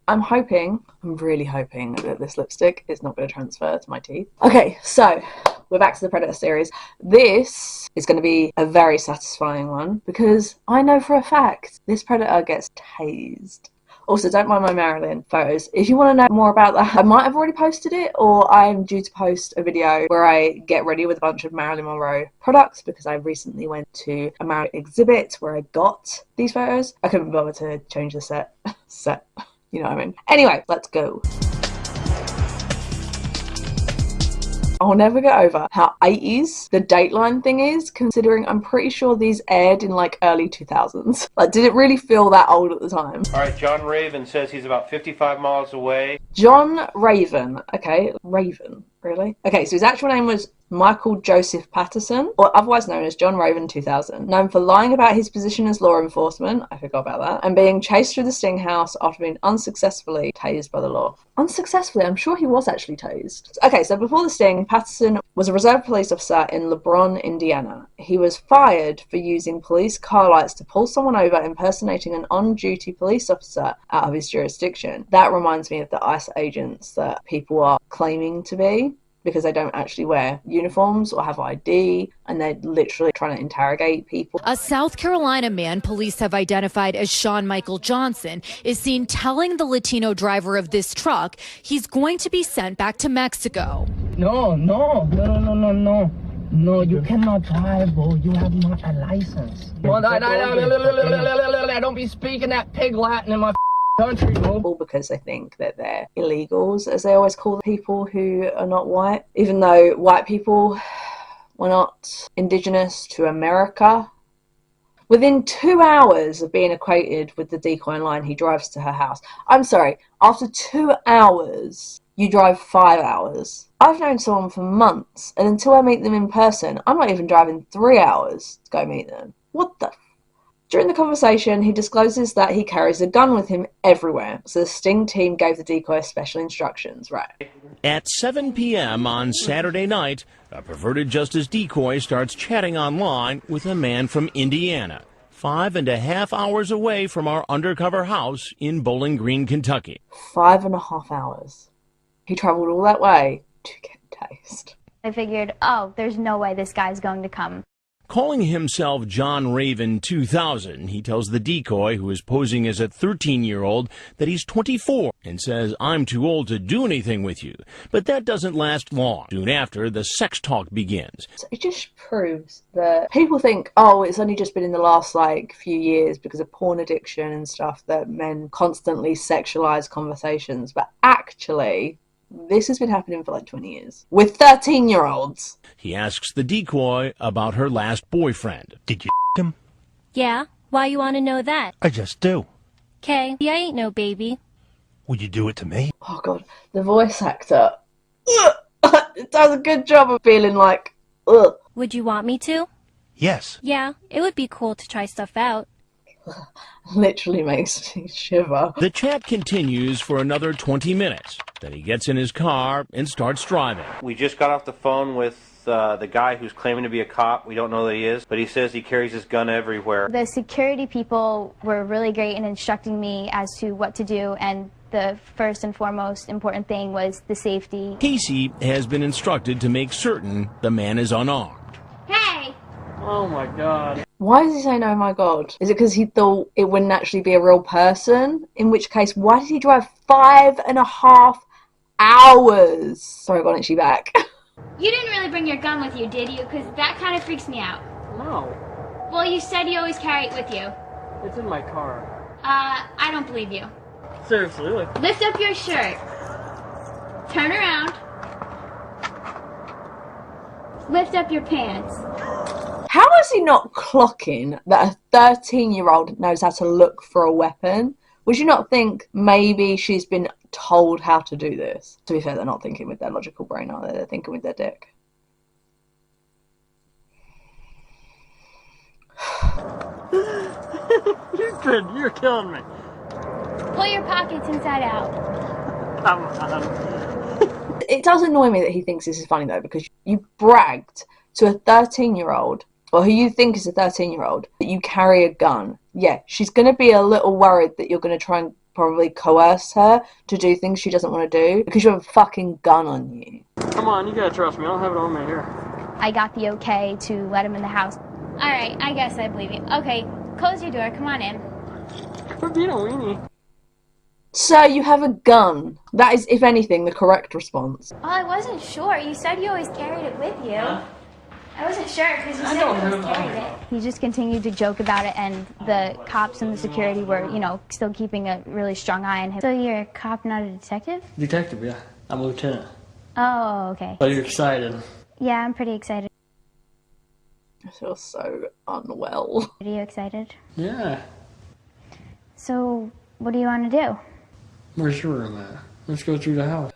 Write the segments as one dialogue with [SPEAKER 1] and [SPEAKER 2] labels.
[SPEAKER 1] I'm really hoping that this lipstick is not going to transfer to my teeth. Okay, so we're back to the Predator series. This is going to be a very satisfying one because I know for a fact this Predator gets tased. Also, don't mind my Marilyn photos. If you want to know more about that, I might have already posted it, or I'm due to post a video where I get ready with a bunch of Marilyn Monroe products because I recently went to a Marilyn exhibit where I got these photos. I couldn't bother to change the set. You know what I mean? Anyway, let's go. I'll never get over how 80s the Dateline thing is, considering I'm pretty sure these aired in like early 2000s. Like, did it really feel that old at the time?
[SPEAKER 2] Alright, John Raven says he's about 55 miles away.
[SPEAKER 1] John Raven. Okay, Raven. Really? Okay, so his actual name was Michael Joseph Patterson, or otherwise known as John Raven 2000, known for lying about his position as law enforcement, I forgot about that, and being chased through the Sting house after being unsuccessfully tased by the law. Unsuccessfully? I'm sure he was actually tased. Okay, so before the Sting, Patterson was a reserve police officer in LeBron, Indiana. He was fired for using police car lights to pull someone over impersonating an on-duty police officer out of his jurisdiction. That reminds me of the ICE agents that people are claiming to be, because they don't actually wear uniforms or have ID, and they're literally trying to interrogate people.
[SPEAKER 3] A South Carolina man police have identified as Sean Michael Johnson is seen telling the Latino driver of this truck he's going to be sent back to Mexico.
[SPEAKER 4] No, you cannot drive, bro. You have not a license. Don't be speaking that pig Latin in my country, bro.
[SPEAKER 1] All because they think that they're illegals, as they always call the people who are not white. Even though white people were not indigenous to America. Within 2 hours of being acquainted with the decoy line, he drives to her house. I'm sorry, after 2 hours, you drive 5 hours. I've known someone for months, and until I meet them in person, I'm not even driving 3 hours to go meet them. What the f***? During the conversation, he discloses that he carries a gun with him everywhere, so the Sting team gave the decoy special instructions, right?
[SPEAKER 5] At 7 p.m. on Saturday night, a perverted justice decoy starts chatting online with a man from Indiana, 5.5 hours away from our undercover house in Bowling Green, Kentucky.
[SPEAKER 1] 5.5 hours. He traveled all that way to get tased.
[SPEAKER 6] I figured, oh, there's no way this guy's going to come.
[SPEAKER 5] Calling himself John Raven 2000, he tells the decoy, who is posing as a 13-year-old, that he's 24 and says, "I'm too old to do anything with you." But that doesn't last long. Soon after, the sex talk begins.
[SPEAKER 1] So it just proves that people think, oh, it's only just been in the last few years because of porn addiction and stuff that men constantly sexualize conversations. But actually, this has been happening for 20 years with 13-year-olds.
[SPEAKER 5] He asks the decoy about her last boyfriend.
[SPEAKER 7] Did you him?
[SPEAKER 8] Yeah, why you want to know that?
[SPEAKER 7] I just do.
[SPEAKER 8] 'Kay, I ain't no baby.
[SPEAKER 7] Would you do it to me?
[SPEAKER 1] Oh god, the voice actor it does a good job of feeling like ugh.
[SPEAKER 8] Would you want me to?
[SPEAKER 7] Yes.
[SPEAKER 8] Yeah, it would be cool to try stuff out.
[SPEAKER 1] Literally makes me shiver.
[SPEAKER 5] The chat continues for another 20 minutes. Then he gets in his car and starts driving.
[SPEAKER 2] We just got off the phone with the guy who's claiming to be a cop. We don't know that he is, but he says he carries his gun everywhere.
[SPEAKER 6] The security people were really great in instructing me as to what to do, and the first and foremost important thing was the safety.
[SPEAKER 5] Casey has been instructed to make certain the man is unarmed.
[SPEAKER 6] Hey!
[SPEAKER 2] Oh my god.
[SPEAKER 1] Why is he saying, oh my god? Is it because he thought it wouldn't actually be a real person? In which case, why did he drive 5.5 hours? Sorry, I got itchy back.
[SPEAKER 6] You didn't really bring your gun with you, did you? Because that kind of freaks me out.
[SPEAKER 2] No.
[SPEAKER 6] Well, you said you always carry it with you.
[SPEAKER 2] It's in my car.
[SPEAKER 6] I don't believe you.
[SPEAKER 2] Seriously, look.
[SPEAKER 6] Lift up your shirt. Turn around. Lift up your pants.
[SPEAKER 1] How is he not clocking that a 13-year-old knows how to look for a weapon? Would you not think maybe she's been told how to do this? To be fair, they're not thinking with their logical brain, are they? They're thinking with their dick.
[SPEAKER 2] You're killing me.
[SPEAKER 6] Pull your pockets inside out.
[SPEAKER 2] Come on.
[SPEAKER 1] It does annoy me that he thinks this is funny, though, because you bragged to a 13-year-old, or who you think is a 13-year-old, that you carry a gun. Yeah, she's going to be a little worried that you're going to try and probably coerce her to do things she doesn't want to do because you have a fucking gun on you.
[SPEAKER 9] Come on, you gotta trust me. I don't have it on me here.
[SPEAKER 6] I got the okay to let him in the house.
[SPEAKER 8] All right, I guess I believe you. Okay, close your door. Come on in.
[SPEAKER 9] For being a weenie.
[SPEAKER 1] So you have a gun. That is, if anything, the correct response.
[SPEAKER 8] Well, I wasn't sure. You said you always carried it with you. I wasn't sure because you said you
[SPEAKER 9] don't
[SPEAKER 8] always
[SPEAKER 9] have
[SPEAKER 8] carried it.
[SPEAKER 6] He just continued to joke about it, and the cops and the security were, you know, still keeping a really strong eye on him. So you're a cop, not a detective?
[SPEAKER 9] Detective, yeah. I'm a lieutenant.
[SPEAKER 6] Oh, okay.
[SPEAKER 9] Are you excited?
[SPEAKER 6] Yeah, I'm pretty excited.
[SPEAKER 1] I feel so unwell.
[SPEAKER 6] Are you excited?
[SPEAKER 9] Yeah.
[SPEAKER 6] So, what do you want to do?
[SPEAKER 9] Where's your room at? Let's go through the house.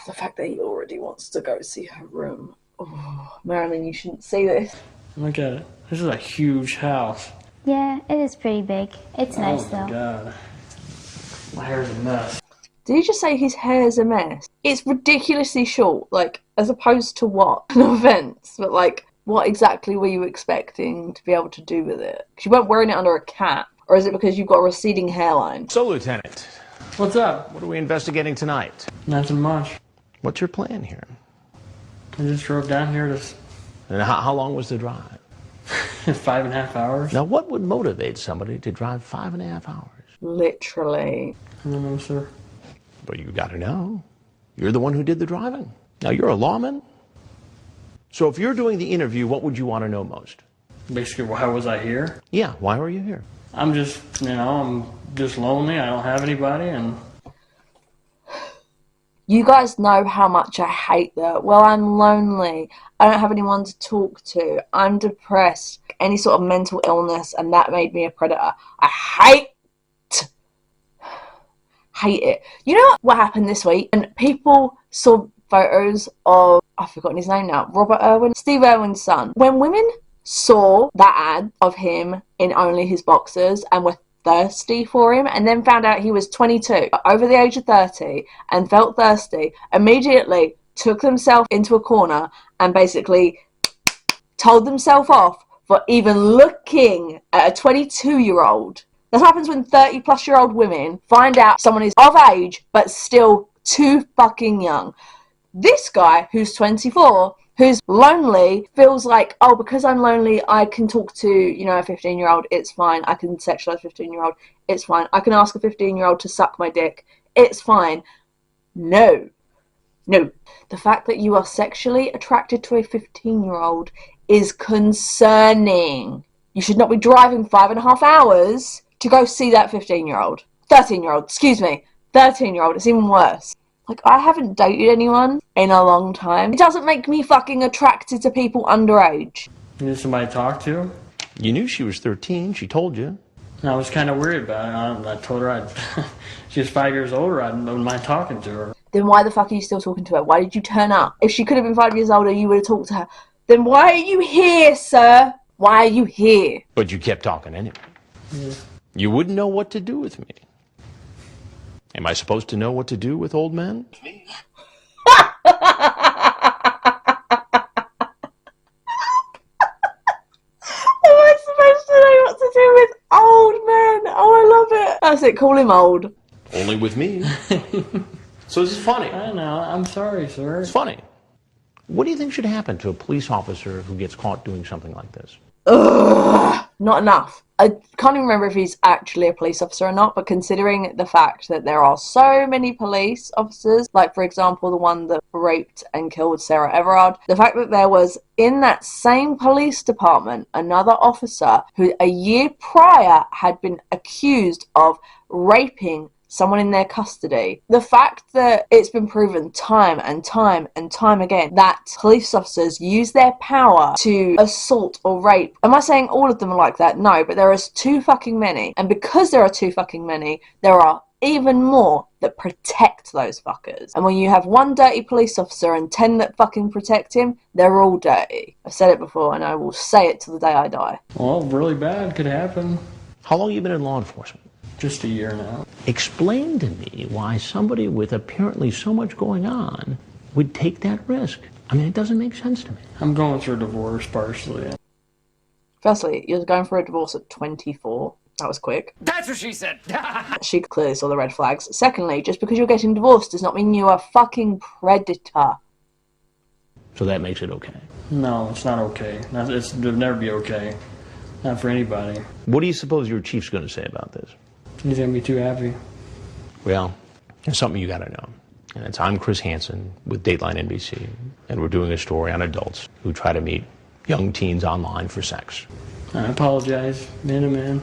[SPEAKER 1] The fact that he already wants to go see her room. Oh, Marilyn, you shouldn't see this.
[SPEAKER 9] Look at it. This is a huge house.
[SPEAKER 6] Yeah, it is pretty big. It's nice,
[SPEAKER 9] Oh my
[SPEAKER 6] though.
[SPEAKER 9] god. My hair's a mess.
[SPEAKER 1] Did he just say his hair's a mess? It's ridiculously short, like, as opposed to what? No offense, but like, what exactly were you expecting to be able to do with it? Because you weren't wearing it under a cap. Or is it because you've got a receding hairline?
[SPEAKER 5] So, Lieutenant,
[SPEAKER 9] What's up?
[SPEAKER 5] what are we investigating tonight?
[SPEAKER 9] Nothing much.
[SPEAKER 5] What's your plan here?
[SPEAKER 9] I just drove down here to
[SPEAKER 5] And how long was the drive?
[SPEAKER 9] 5.5 hours.
[SPEAKER 5] Now, what would motivate somebody to drive 5.5 hours?
[SPEAKER 1] Literally.
[SPEAKER 9] I don't know, sir.
[SPEAKER 5] But you got to know. You're the one who did the driving. Now, you're a lawman. So if you're doing the interview, what would you want to know most?
[SPEAKER 9] Basically, why was I here?
[SPEAKER 5] Yeah, why were you here?
[SPEAKER 9] I'm just, I'm just lonely. I don't have anybody, and
[SPEAKER 1] You guys know how much I hate that. Well, I'm lonely. I don't have anyone to talk to. I'm depressed. Any sort of mental illness, and that made me a predator. I hate it. You know what happened this week? And people saw photos of, I've forgotten his name now, Robert Irwin, Steve Irwin's son. When women saw that ad of him in only his boxers and were thirsty for him, and then found out he was 22, over the age of 30, and felt thirsty, immediately took themselves into a corner and basically told themselves off for even looking at a 22-year-old. That happens when 30-plus-year-old women find out someone is of age but still too fucking young. This guy, who's 24, who's lonely, feels like, oh, because I'm lonely, I can talk to, a 15-year-old, it's fine. I can sexualize a 15-year-old, it's fine. I can ask a 15-year-old to suck my dick, it's fine. No. The fact that you are sexually attracted to a 15-year-old is concerning. You should not be driving 5.5 hours to go see that 15-year-old. 13-year-old, excuse me. 13-year-old, it's even worse. Like, I haven't dated anyone in a long time. It doesn't make me fucking attracted to people underage.
[SPEAKER 9] you need somebody to talk to.
[SPEAKER 5] You knew she was 13. She told you.
[SPEAKER 9] And I was kind of worried about it. I told her she was 5 years older. I wouldn't mind talking to her.
[SPEAKER 1] Then why the fuck are you still talking to her? Why did you turn up? If she could have been 5 years older, you would have talked to her. Then why are you here, sir? Why are you here?
[SPEAKER 5] But you kept talking anyway.
[SPEAKER 9] Yeah.
[SPEAKER 5] You wouldn't know what to do with me. Am I supposed to know what to do with old men?
[SPEAKER 1] Am I supposed to know what to do with old men? Oh, I love it. That's it, call him old.
[SPEAKER 5] Only with me. So this is funny.
[SPEAKER 9] I know. I'm sorry, sir.
[SPEAKER 5] It's funny. What do you think should happen to a police officer who gets caught doing something like this?
[SPEAKER 1] Ugh, not enough. I can't even remember if he's actually a police officer or not, but considering the fact that there are so many police officers, like for example the one that raped and killed Sarah Everard, the fact that there was in that same police department another officer who a year prior had been accused of raping someone in their custody. The fact that it's been proven time and time and time again that police officers use their power to assault or rape. Am I saying all of them are like that? No, but there is too fucking many. And because there are too fucking many, there are even more that protect those fuckers. And when you have one dirty police officer and 10 that fucking protect him, they're all dirty. I've said it before and I will say it till the day I die.
[SPEAKER 9] Well, really bad could happen.
[SPEAKER 5] How long have you been in law enforcement?
[SPEAKER 9] Just a year now.
[SPEAKER 5] Explain to me why somebody with apparently so much going on would take that risk. I mean, it doesn't make sense to me.
[SPEAKER 9] I'm going through a divorce partially.
[SPEAKER 1] Firstly, you're going for a divorce at 24. That was quick.
[SPEAKER 10] That's what she said.
[SPEAKER 1] She clearly saw the red flags. Secondly, just because you're getting divorced does not mean you are a fucking predator.
[SPEAKER 5] So that makes it okay.
[SPEAKER 9] No, it's not okay. It'll never be okay. Not for anybody.
[SPEAKER 5] What do you suppose your chief's going to say about this?
[SPEAKER 9] He's going to be too happy.
[SPEAKER 5] Well, there's something you got to know. And it's I'm Chris Hansen with Dateline NBC, and we're doing a story on adults who try to meet young teens online for sex.
[SPEAKER 9] I apologize, man to man.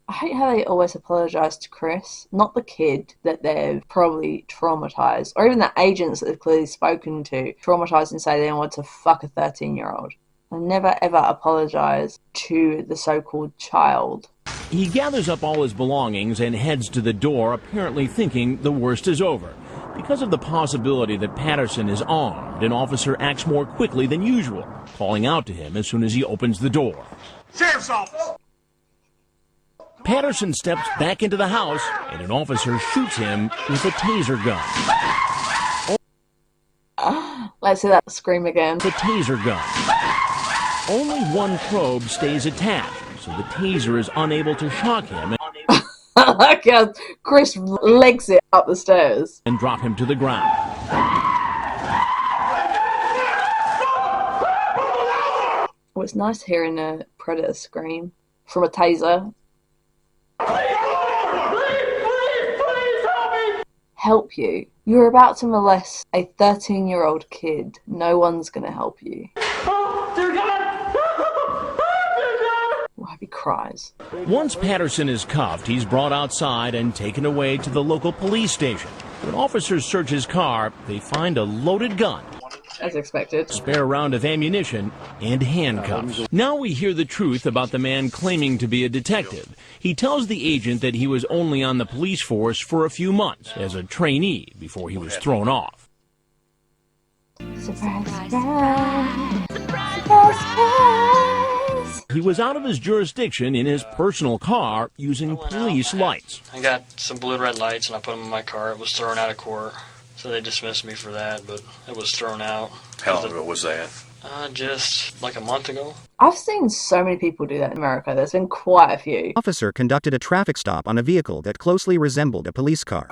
[SPEAKER 1] I hate how they always apologise to Chris, not the kid that they've probably traumatised, or even the agents that they've clearly spoken to, traumatised and say they want to fuck a 13-year-old. They never ever apologise to the so-called child.
[SPEAKER 5] He gathers up all his belongings and heads to the door, apparently thinking the worst is over. Because of the possibility that Patterson is armed, an officer acts more quickly than usual, calling out to him as soon as he opens the door.
[SPEAKER 10] Sheriff's office.
[SPEAKER 5] Patterson steps back into the house, and an officer shoots him with a taser gun.
[SPEAKER 1] Let's hear that scream again.
[SPEAKER 5] The taser gun. Only one probe stays attached, so the taser is unable to shock him
[SPEAKER 1] Like Chris legs it up the stairs
[SPEAKER 5] and drop him to the ground.
[SPEAKER 1] Well, it's nice hearing a predator scream from a taser. Help you. You're about to molest a 13-year-old kid. No one's going to help you. Well, he cries.
[SPEAKER 5] Once Patterson is cuffed, he's brought outside and taken away to the local police station. When officers search his car, they find a loaded gun,
[SPEAKER 1] as expected,
[SPEAKER 5] spare round of ammunition, and handcuffs. Now we hear the truth about the man claiming to be a detective. He tells the agent that he was only on the police force for a few months as a trainee before he was thrown off.
[SPEAKER 1] Surprise, surprise. Surprise, surprise.
[SPEAKER 5] He was out of his jurisdiction in his personal car using police lights.
[SPEAKER 9] I got some blue and red lights and I put them in my car. It was thrown out of court. So they dismissed me for that, but it was thrown out.
[SPEAKER 11] How long ago was that?
[SPEAKER 9] Just like a month ago.
[SPEAKER 1] I've seen so many people do that in America. There's been quite a few.
[SPEAKER 12] Officer conducted a traffic stop on a vehicle that closely resembled a police car.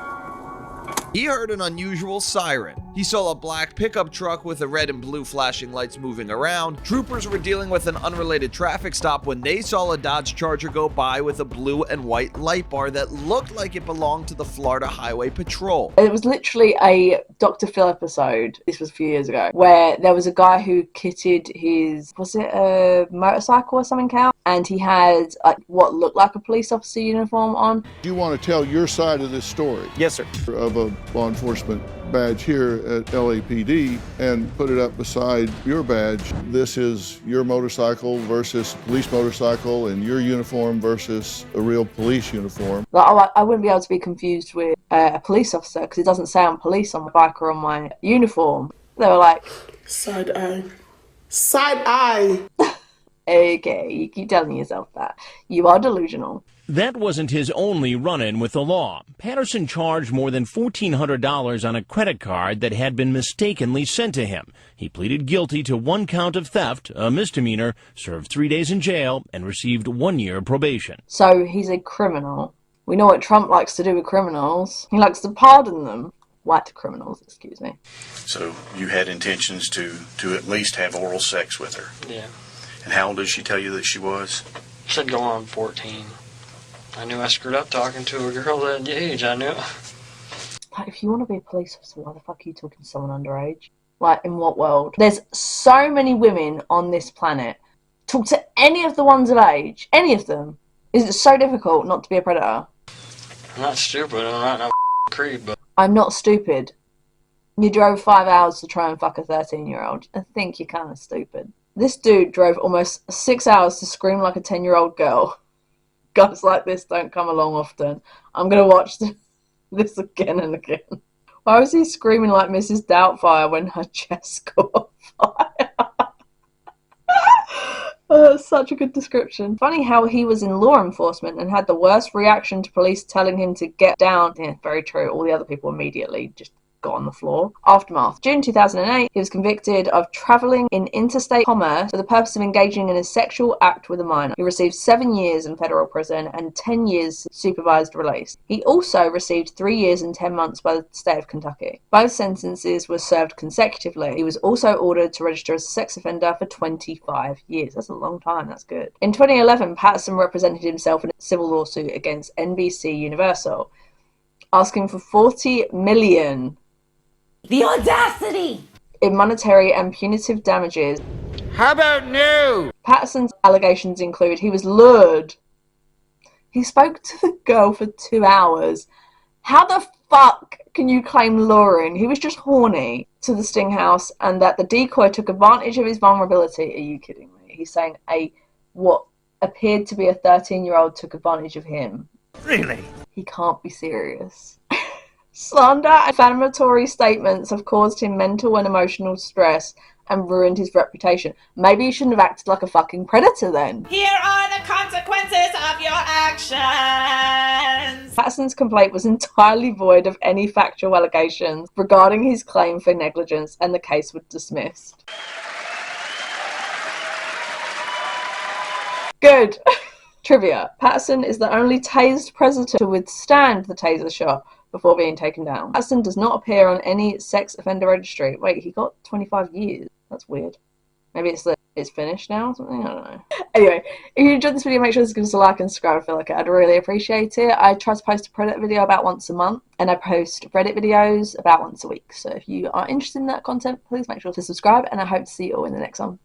[SPEAKER 13] He heard an unusual siren. He saw a black pickup truck with the red and blue flashing lights moving around. Troopers were dealing with an unrelated traffic stop when they saw a Dodge Charger go by with a blue and white light bar that looked like it belonged to the Florida Highway Patrol.
[SPEAKER 1] It was literally a Dr. Phil episode, this was a few years ago, where there was a guy who kitted his, was it a motorcycle or something out? And he had what looked like a police officer uniform on.
[SPEAKER 14] Do you want to tell your side of this story?
[SPEAKER 13] Yes, sir.
[SPEAKER 14] Of a law enforcement badge here at LAPD and put it up beside your badge. This is your motorcycle versus police motorcycle and your uniform versus a real police uniform.
[SPEAKER 1] I wouldn't be able to be confused with a police officer because it doesn't say I'm police on my bike or on my uniform. They were like...
[SPEAKER 15] Side eye. Side eye!
[SPEAKER 1] Okay, you keep telling yourself that. You are delusional.
[SPEAKER 5] That wasn't his only run-in with the law. Patterson charged more than $1,400 on a credit card that had been mistakenly sent to him. He pleaded guilty to 1 count of theft, a misdemeanor, served 3 days in jail, and received 1 year probation.
[SPEAKER 1] So he's a criminal. We know what Trump likes to do with criminals. He likes to pardon them. White criminals, excuse me.
[SPEAKER 11] So you had intentions to at least have oral sex with her?
[SPEAKER 9] Yeah.
[SPEAKER 11] And how old did she tell you that she was?
[SPEAKER 9] She said going on 14. I knew I screwed up talking to a girl that age. I knew.
[SPEAKER 1] Like, if you want to be a police officer, why the fuck are you talking to someone underage? Like, in what world? There's so many women on this planet. Talk to any of the ones of age. Any of them. Is it so difficult not to be a predator?
[SPEAKER 9] I'm not stupid. I'm not no creep, but...
[SPEAKER 1] I'm not stupid. You drove 5 hours to try and fuck a 13-year-old. I think you're kind of stupid. This dude drove almost 6 hours to scream like a 10-year-old girl. Guys like this don't come along often. I'm going to watch this again and again. Why was he screaming like Mrs. Doubtfire when her chest caught fire? That's such a good description. Funny how he was in law enforcement and had the worst reaction to police telling him to get down. Yeah, very true. All the other people immediately just got on the floor. Aftermath. June 2008, he was convicted of travelling in interstate commerce for the purpose of engaging in a sexual act with a minor. He received 7 years in federal prison and 10 years supervised release. He also received 3 years and 10 months by the state of Kentucky. Both sentences were served consecutively. He was also ordered to register as a sex offender for 25 years. That's a long time. That's good. In 2011, Patterson represented himself in a civil lawsuit against NBC Universal, asking for $40 million.
[SPEAKER 16] The audacity!
[SPEAKER 1] In monetary and punitive damages.
[SPEAKER 10] How about no?
[SPEAKER 1] Patterson's allegations include he was lured. He spoke to the girl for 2 hours. How the fuck can you claim luring? He was just horny to the Sting House, and that the decoy took advantage of his vulnerability. Are you kidding me? He's saying what appeared to be a 13-year-old took advantage of him.
[SPEAKER 7] Really?
[SPEAKER 1] He can't be serious. Slander and defamatory statements have caused him mental and emotional stress and ruined his reputation. Maybe he shouldn't have acted like a fucking predator then.
[SPEAKER 16] Here are the consequences of your actions.
[SPEAKER 1] Patterson's complaint was entirely void of any factual allegations regarding his claim for negligence, and the case was dismissed. Good. Trivia. Patterson is the only tased predator to withstand the taser shot before being taken down. Patterson does not appear on any sex offender registry. Wait, he got 25 years. That's weird. Maybe it's finished now or something? I don't know. Anyway, if you enjoyed this video, make sure to give us a like and subscribe if you like it. I'd really appreciate it. I try to post a Predator video about once a month, and I post Reddit videos about once a week. So if you are interested in that content, please make sure to subscribe, and I hope to see you all in the next one.